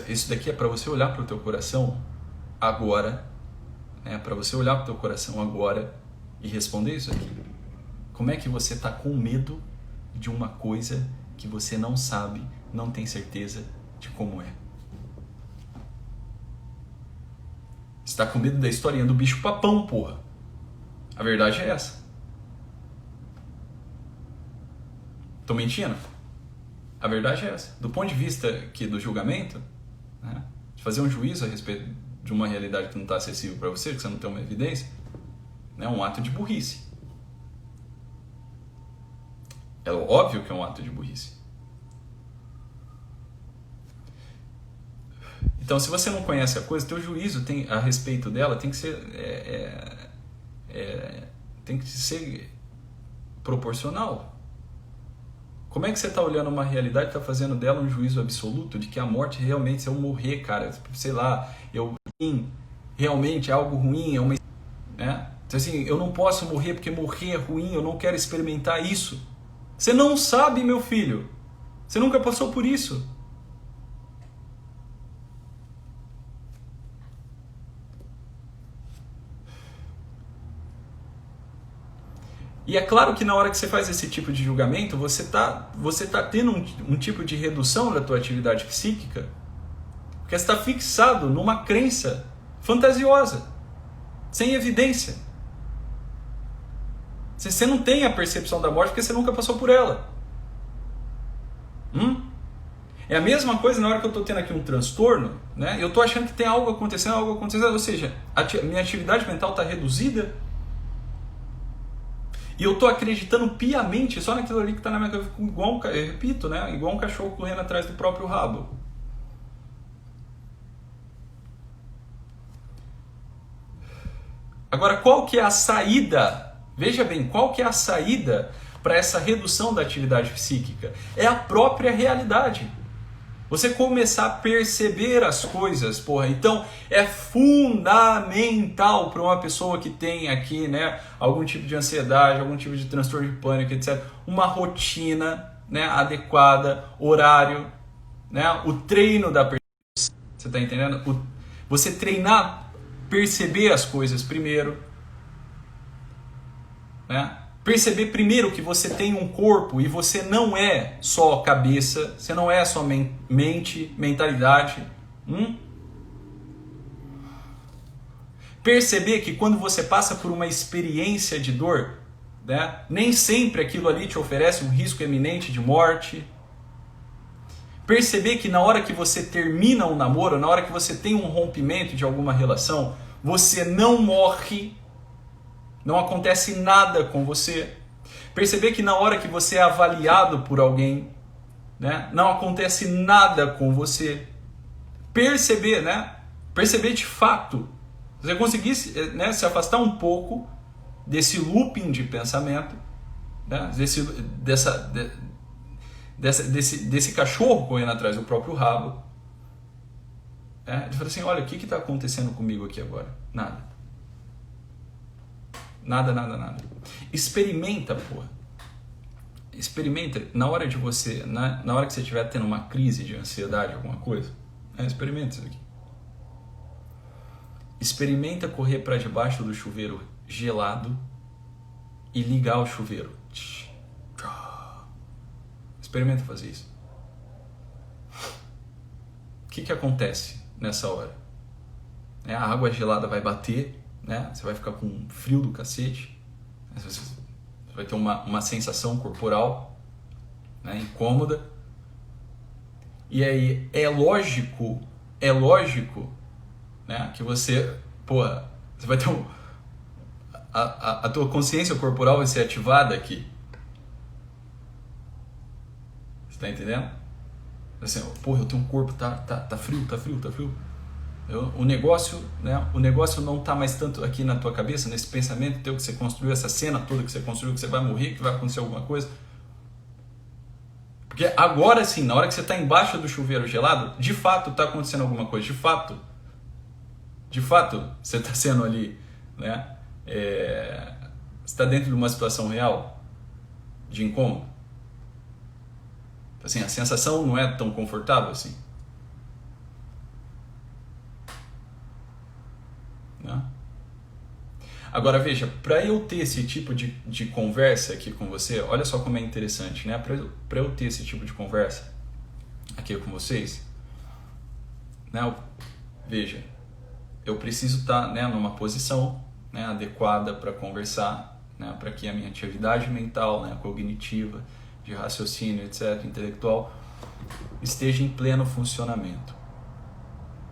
Isso daqui é para você olhar para o teu coração agora, né? Para você olhar para o teu coração agora e responder isso aqui. Como é que você está com medo de uma coisa que você não sabe, não tem certeza de como é? Você está com medo da historinha do bicho papão, porra. A verdade é essa. Tô mentindo? A verdade é essa. Do ponto de vista aqui do julgamento, né, de fazer um juízo a respeito de uma realidade que não está acessível para você, que você não tem uma evidência, é um ato de burrice. É óbvio que é um ato de burrice. Então, se você não conhece a coisa, teu juízo a respeito dela tem que ser proporcional. Como é que você está olhando uma realidade e está fazendo dela um juízo absoluto de que a morte realmente, se eu morrer, cara, sei lá, realmente é algo ruim, é uma... Né? Então, assim, eu não posso morrer porque morrer é ruim, eu não quero experimentar isso. Você não sabe, meu filho. Você nunca passou por isso. E é claro que na hora que você faz esse tipo de julgamento, você tá tendo um tipo de redução da tua atividade psíquica, porque você está fixado numa crença fantasiosa, sem evidência. Você não tem a percepção da morte porque você nunca passou por ela. É a mesma coisa na hora que eu estou tendo aqui um transtorno, né? Eu estou achando que tem algo acontecendo, ou seja, a minha atividade mental está reduzida. E eu tô acreditando piamente só naquilo ali que tá na minha cabeça, eu repito, né? Igual um cachorro correndo atrás do próprio rabo. Agora, qual que é a saída? Veja bem, qual que é a saída para essa redução da atividade psíquica? É a própria realidade. Você começar a perceber as coisas, porra. Então, é fundamental para uma pessoa que tem aqui, né, algum tipo de ansiedade, algum tipo de transtorno de pânico, etc., uma rotina, né, adequada, horário, né, o treino da percepção. Você está entendendo? Você treinar, perceber as coisas primeiro, né? Perceber primeiro que você tem um corpo e você não é só cabeça, você não é só mente, mentalidade. Perceber que quando você passa por uma experiência de dor, né, nem sempre aquilo ali te oferece um risco eminente de morte. Perceber que na hora que você termina um namoro, na hora que você tem um rompimento de alguma relação, você não morre. Não acontece nada com você. Perceber que na hora que você é avaliado por alguém, né, não acontece nada com você. Perceber, né? Perceber de fato. Você conseguir, né, se afastar um pouco desse looping de pensamento, né, desse cachorro correndo atrás do próprio rabo. Né, de falar assim, olha, o que está acontecendo comigo aqui agora? Nada. Nada. Experimenta, porra. Experimenta na hora de você, na hora que você estiver tendo uma crise de ansiedade, alguma coisa, né? Experimenta isso aqui. Experimenta correr para debaixo do chuveiro gelado e ligar o chuveiro. Experimenta fazer isso. O que acontece nessa hora? A água gelada vai bater, né? Você vai ficar com um frio do cacete, você vai ter uma sensação corporal, né, incômoda, e aí é lógico, né, que você vai ter a tua consciência corporal vai ser ativada aqui. Você está entendendo? Assim, porra, eu tenho um corpo, tá frio. O negócio não tá mais tanto aqui na tua cabeça, nesse pensamento teu que você construiu, essa cena toda que você construiu, que você vai morrer, que vai acontecer alguma coisa. Porque agora sim, na hora que você está embaixo do chuveiro gelado, de fato está acontecendo alguma coisa, de fato você está sendo ali, né? Você está dentro de uma situação real de incômodo. Assim, a sensação não é tão confortável assim. Né? Agora veja, para eu ter esse tipo de conversa aqui com você, olha só como é interessante, né? Para eu ter esse tipo de conversa aqui com vocês, né? Veja, eu preciso estar, né, numa posição, né, adequada para conversar, né, para que a minha atividade mental, né, cognitiva, de raciocínio, etc., intelectual, esteja em pleno funcionamento.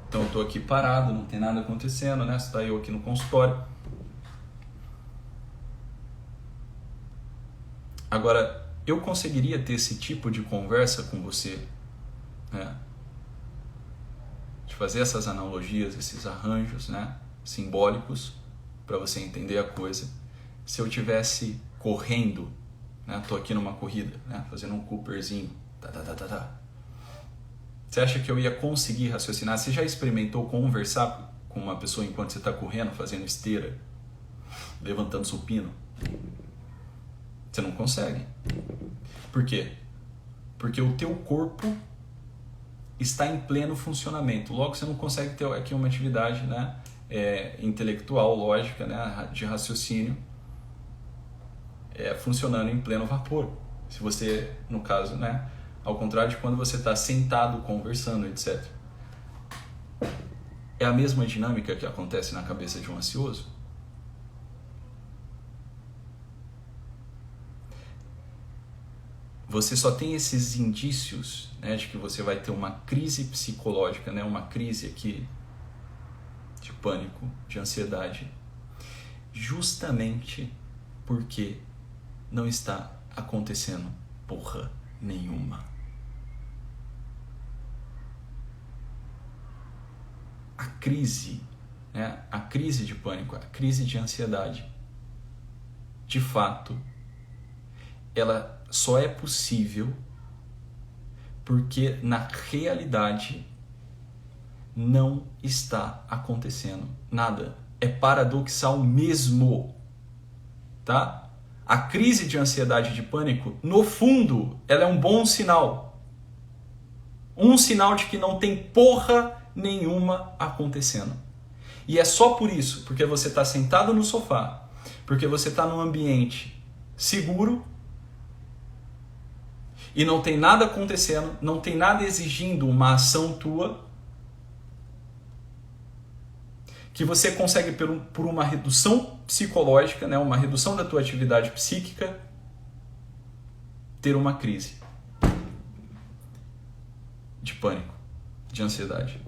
Então eu estou aqui parado, não tem nada acontecendo, né? Está eu aqui no consultório. Agora, eu conseguiria ter esse tipo de conversa com você, né? De fazer essas analogias, esses arranjos, né, simbólicos, para você entender a coisa, se eu estivesse correndo, né? Tô aqui numa corrida, né? Fazendo um Cooperzinho, Você acha que eu ia conseguir raciocinar? Você já experimentou conversar com uma pessoa enquanto você está correndo, fazendo esteira, levantando supino? Você não consegue. Por quê? Porque o teu corpo está em pleno funcionamento. Logo, você não consegue ter aqui uma atividade, né, intelectual, lógica, né, de raciocínio, funcionando em pleno vapor. Se você, no caso, né, ao contrário de quando você está sentado, conversando, etc. É a mesma dinâmica que acontece na cabeça de um ansioso? Você só tem esses indícios, né, de que você vai ter uma crise psicológica, né, uma crise aqui de pânico, de ansiedade, justamente porque não está acontecendo porra nenhuma. A crise, né, a crise de pânico, a crise de ansiedade, de fato, ela só é possível porque na realidade não está acontecendo nada. É paradoxal mesmo, tá? A crise de ansiedade e de pânico, no fundo, ela é um bom sinal. Um sinal de que não tem porra nenhuma acontecendo. E é só por isso, porque você está sentado no sofá, porque você está num ambiente seguro, e não tem nada acontecendo, não tem nada exigindo uma ação tua, que você consegue, por uma redução psicológica, né, uma redução da tua atividade psíquica, ter uma crise de pânico, de ansiedade.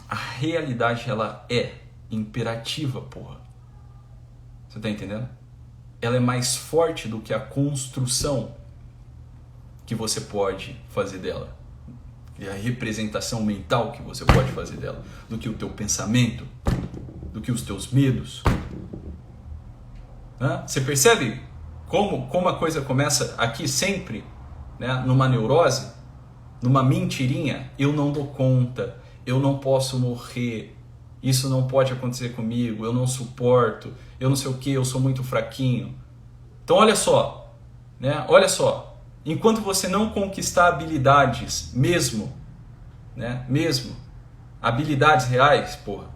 A realidade, ela é imperativa, porra. Você tá entendendo? Ela é mais forte do que a construção que você pode fazer dela, e a representação mental que você pode fazer dela, do que o teu pensamento, do que os teus medos. Você percebe como a coisa começa aqui sempre, né, numa neurose, numa mentirinha? Eu não dou conta, eu não posso morrer, isso não pode acontecer comigo, eu não suporto, eu não sei o que, eu sou muito fraquinho. Então olha só, né? Olha só, enquanto você não conquistar habilidades mesmo, né? Mesmo, habilidades reais, porra,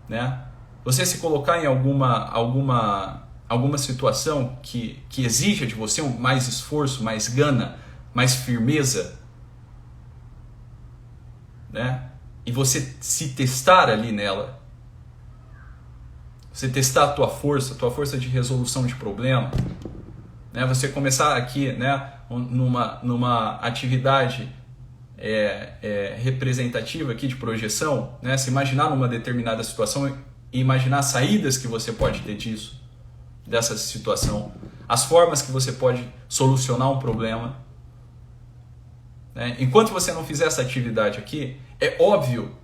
né? Você se colocar em alguma situação que exija de você mais esforço, mais gana, mais firmeza, né? E você se testar ali nela, você testar a tua força de resolução de problema, né? Você começar aqui, né, numa atividade representativa aqui de projeção, né? Se imaginar numa determinada situação e imaginar saídas que você pode ter disso, dessa situação, as formas que você pode solucionar um problema. Né? Enquanto você não fizer essa atividade aqui, é óbvio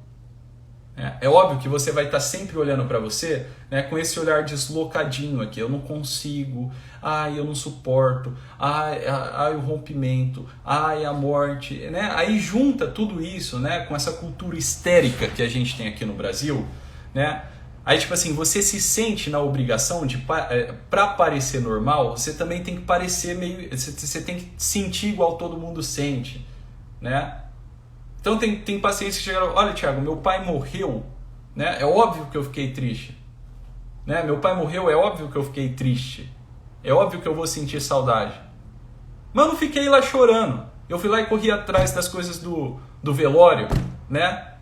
que você vai estar sempre olhando para você, né, com esse olhar deslocadinho aqui. Eu não consigo, eu não suporto, o rompimento, a morte. Né? Aí junta tudo isso, né, com essa cultura histérica que a gente tem aqui no Brasil. Né? Aí tipo assim, você se sente na obrigação de, para parecer normal, você também tem que parecer meio... Você tem que sentir igual todo mundo sente. Né? Então tem pacientes que chegaram, olha Thiago, meu pai morreu, né? É óbvio que eu fiquei triste. Né? Meu pai morreu, é óbvio que eu fiquei triste. É óbvio que eu vou sentir saudade. Mas eu não fiquei lá chorando. Eu fui lá e corri atrás das coisas do velório, né?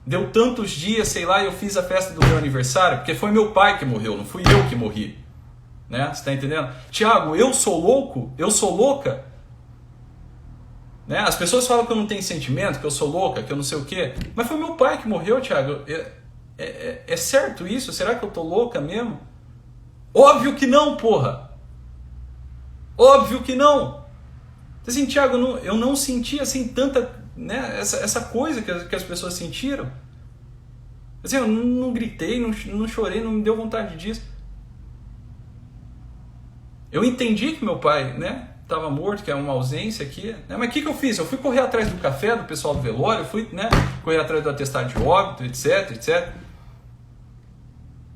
Deu tantos dias, sei lá, e eu fiz a festa do meu aniversário, porque foi meu pai que morreu, não fui eu que morri. Né? Você tá entendendo? Thiago, eu sou louco? Eu sou louca? Né? As pessoas falam que eu não tenho sentimento, que eu sou louca, que eu não sei o quê. Mas foi meu pai que morreu, Thiago. É certo isso? Será que eu tô louca mesmo? Óbvio que não, porra! Óbvio que não! Assim, Thiago, eu não senti assim tanta, né, essa coisa que as pessoas sentiram. Assim, eu não gritei, não chorei, não me deu vontade disso. Eu entendi que meu pai, né, estava morto, que é uma ausência aqui, né? Mas o que eu fiz? Eu fui correr atrás do café do pessoal do velório, fui, né, correr atrás do atestado de óbito, etc.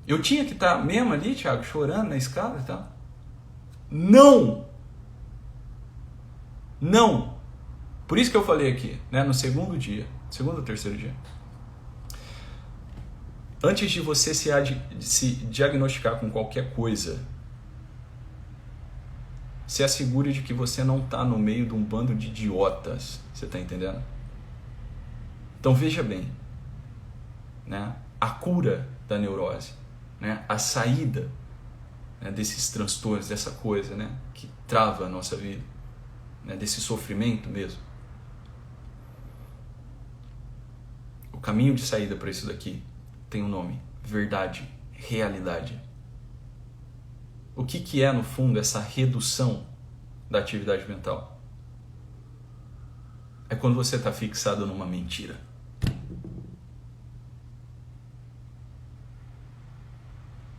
Eu tinha que estar mesmo ali, Thiago, chorando na escada e tal? Não! Por isso que eu falei aqui, né, no segundo ou terceiro dia. Antes de você se diagnosticar com qualquer coisa, se assegure de que você não está no meio de um bando de idiotas. Você está entendendo? Então veja bem, né? A cura da neurose, né? A saída, né, desses transtornos, dessa coisa, né, que trava a nossa vida, né, desse sofrimento mesmo. O caminho de saída para isso daqui tem um nome: verdade, realidade. O que é, no fundo, essa redução da atividade mental? É quando você está fixado numa mentira.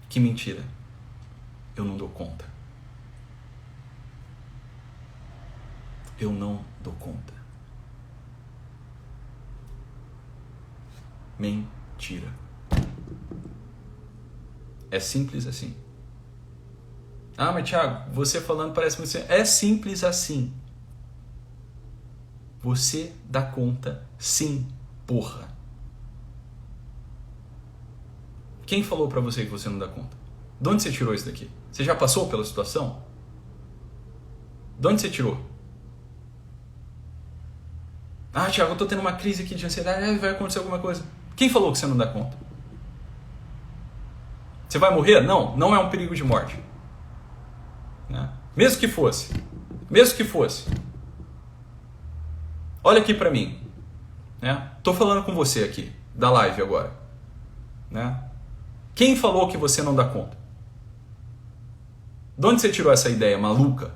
Que mentira? Eu não dou conta. Eu não dou conta. Mentira. É simples assim. Mas Thiago, você falando parece muito simples. É simples assim. Você dá conta, sim, porra. Quem falou pra você que você não dá conta? De onde você tirou isso daqui? Você já passou pela situação? De onde você tirou? Thiago, eu tô tendo uma crise aqui de ansiedade, vai acontecer alguma coisa. Quem falou que você não dá conta? Você vai morrer? Não é um perigo de morte. Né? Mesmo que fosse. Olha aqui pra mim. Né? Tô falando com você aqui, da live agora. Né? Quem falou que você não dá conta? De onde você tirou essa ideia maluca?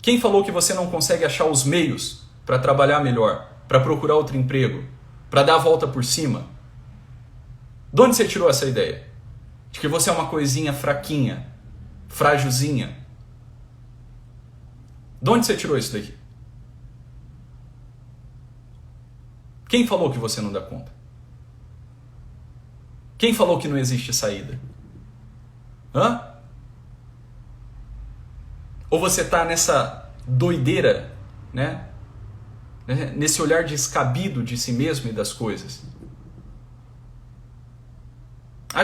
Quem falou que você não consegue achar os meios para trabalhar melhor, para procurar outro emprego, para dar a volta por cima? De onde você tirou essa ideia? De que você é uma coisinha fraquinha, frágilzinha? De onde você tirou isso daqui? Quem falou que você não dá conta? Quem falou que não existe saída? Ou você está nessa doideira, né? Nesse olhar descabido de si mesmo e das coisas?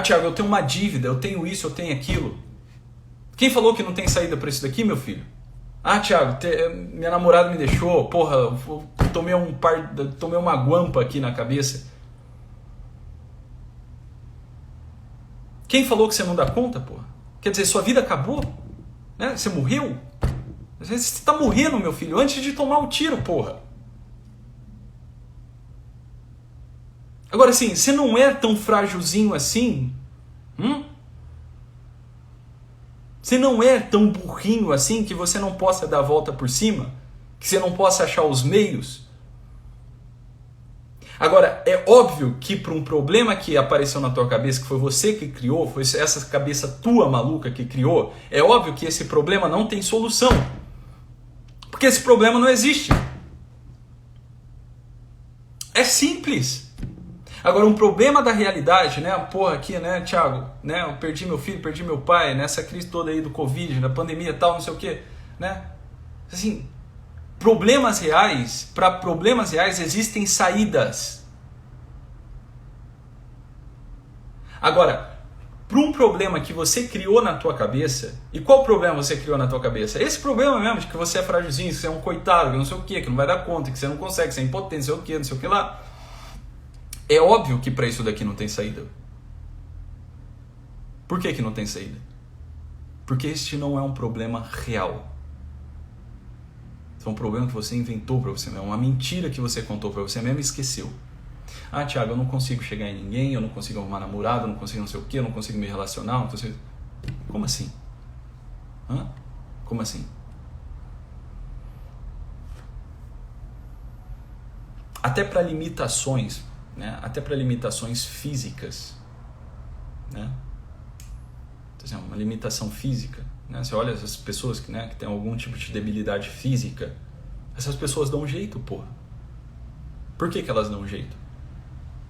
Thiago, eu tenho uma dívida, eu tenho isso, eu tenho aquilo. Quem falou que não tem saída para isso daqui, meu filho? Thiago, minha namorada me deixou, porra, eu tomei uma guampa aqui na cabeça. Quem falou que você não dá conta, porra? Quer dizer, sua vida acabou? Né? Você morreu? Você está morrendo, meu filho, antes de tomar o tiro, porra. Agora, assim, você não é tão frágilzinho assim? Você não é tão burrinho assim que você não possa dar a volta por cima? Que você não possa achar os meios? Agora, é óbvio que para um problema que apareceu na tua cabeça, que foi você que criou, foi essa cabeça tua maluca que criou, é óbvio que esse problema não tem solução. Porque esse problema não existe. É simples. Agora, um problema da realidade, né? Porra, aqui, né, Thiago, né? Eu perdi meu filho, perdi meu pai, nessa crise toda aí do Covid, da pandemia e tal, não sei o quê, né? Assim, problemas reais, para problemas reais existem saídas. Agora, para um problema que você criou na tua cabeça, e qual problema você criou na tua cabeça? Esse problema mesmo, de que você é frágilzinho, que você é um coitado, que não sei o quê, que não vai dar conta, que você não consegue, que você é impotente, não sei o quê, não sei o que lá. É óbvio que para isso daqui não tem saída. Por que que não tem saída? Porque este não é um problema real. É um problema que você inventou para você mesmo, uma mentira que você contou para você mesmo e esqueceu. Ah, Thiago, eu não consigo chegar em ninguém, eu não consigo arrumar namorado, eu não consigo não sei o quê, eu não consigo me relacionar, eu não consigo... Como assim? Hã? Como assim? Até para limitações, né? Até para limitações físicas, né? Então, uma limitação física, né? Você olha essas pessoas que, né, que têm algum tipo de debilidade física, essas pessoas dão um jeito, porra. Por que que elas dão um jeito?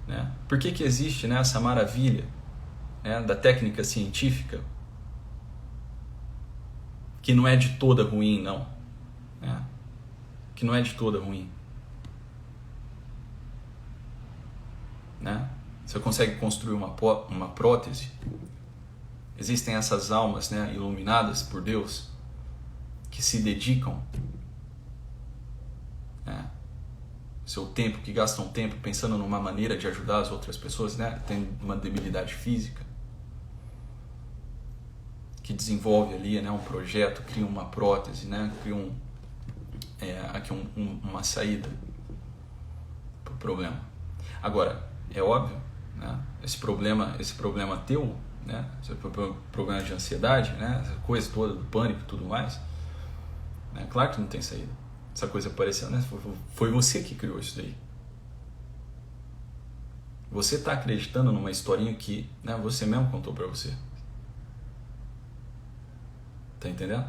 Né? Por que que existe, né, essa maravilha, né, da técnica científica, que não é de toda ruim, não, né? Que não é de toda ruim, né? Você consegue construir uma prótese. Existem essas almas, né, iluminadas por Deus, que se dedicam, né, seu tempo, que gastam tempo pensando numa maneira de ajudar as outras pessoas, né, tem uma debilidade física, que desenvolve ali, né, um projeto, cria uma prótese, né, cria uma saída para o problema. Agora, é óbvio, né, esse problema teu, né, esse problema de ansiedade, né, essa coisa toda do pânico e tudo mais, né, claro que não tem saída. Essa coisa apareceu, né, foi você que criou isso daí. Você está acreditando numa historinha que, né, você mesmo contou para você. Tá entendendo?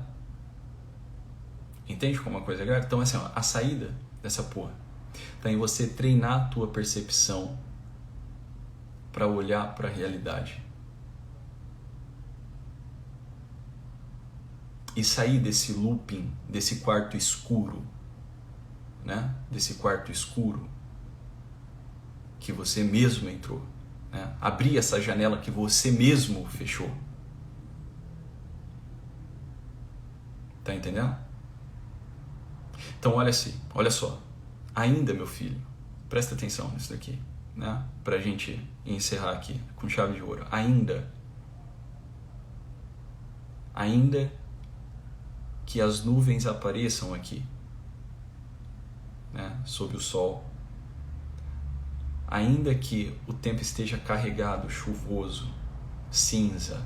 Entende como uma coisa é grave? Então, assim, ó, a saída dessa porra tá em você treinar a tua percepção para olhar para a realidade. E sair desse looping, desse quarto escuro, né? Desse quarto escuro que você mesmo entrou, né? Abrir essa janela que você mesmo fechou. Tá entendendo? Então olha só. Ainda, meu filho, presta atenção nisso daqui, né? Pra gente encerrar aqui com chave de ouro. Ainda que as nuvens apareçam aqui, né, sob o sol, ainda que o tempo esteja carregado, chuvoso, cinza,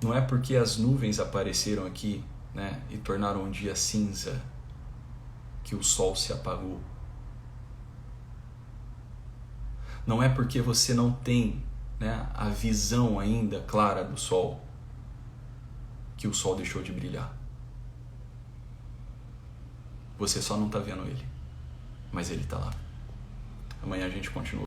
não é porque as nuvens apareceram aqui, né, e tornaram um dia cinza que o sol se apagou. Não é porque você não tem, né, a visão ainda clara do sol que o sol deixou de brilhar. Você só não está vendo ele, mas ele está lá. Amanhã a gente continua.